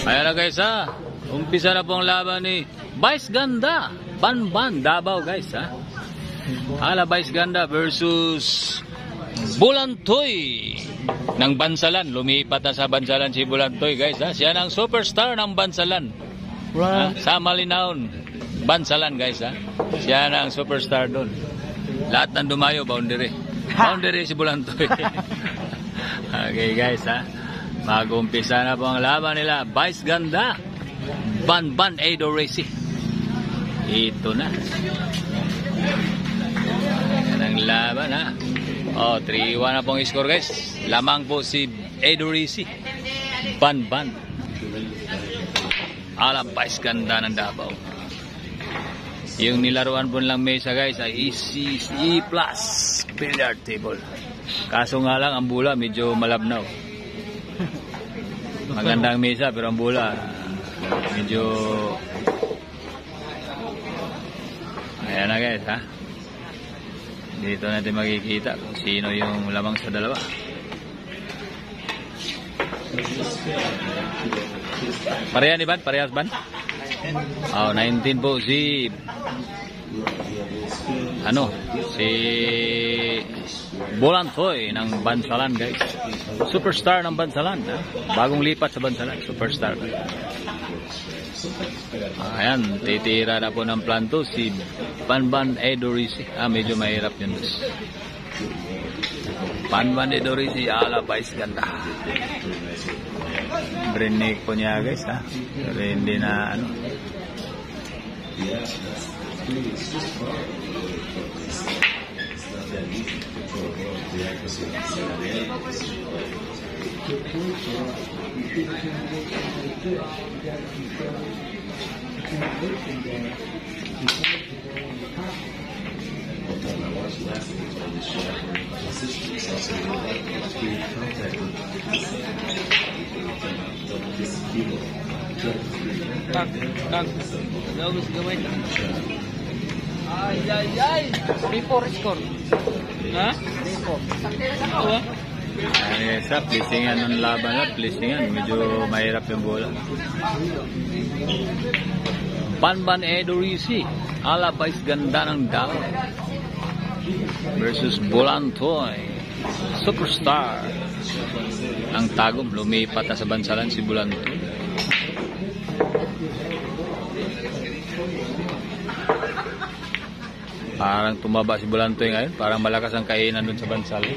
Ayan na guys ha. Umpisa na po ang laban ni Vice Ganda. Banban, Davao guys ha. Ala Vice Ganda versus Bulantoy ng Bansalan. Lumipat na sa Bansalan si Bulantoy guys ha. Siya ang superstar ng Bansalan. Sa Malinaon, Bansalan guys ha. Siya ang superstar doon. Lahat ng dumayo, boundary. Boundary si Bulantoy. Okay guys ha. Mag-umpisa na po ang laban nila. Vice Ganda, Banban Edo Racing. Ito na. Yan ang laban ha. 3-1 na pong score guys. Lamang po si Edo Racing. Banban. Alam Vice Ganda ng Davao. Yung nilaruan po lang mesa guys ay ECC Plus billiard table. Kaso nga lang ang bula medyo malabnaw. Magandang mesa pero ang bula medyo ayan na guys ha. Dito natin makikita kung sino yung lamang sa dalawa. Parehan Ban? Parehas Ban? 19 po si si Bulantoy ng Bansalan guys. Superstar ng Bansalan ha? Bagong lipat sa Bansalan. Superstar. Ayan, titira na po ng planto si Banban Edo Racing. Medyo mahirap yun guys. Banban Edo Racing, ala Vice Ganda. Brinig po niya guys ha. Pero hindi na Ay. 3-4 score. Ha? 3-4. Sa pleasingan ng laban na. Pleasingan. Medyo mahirap yung bola. Banban Edo Racing. Ala Vice Ganda ng Davao. Versus Bulantoy. Superstar. Ang Tagum. Lumipat na sa Bansalan si Bulantoy. Parang tumaba si Bulantoy ngayon. Parang malakas ang kainan dun sa Bansalan.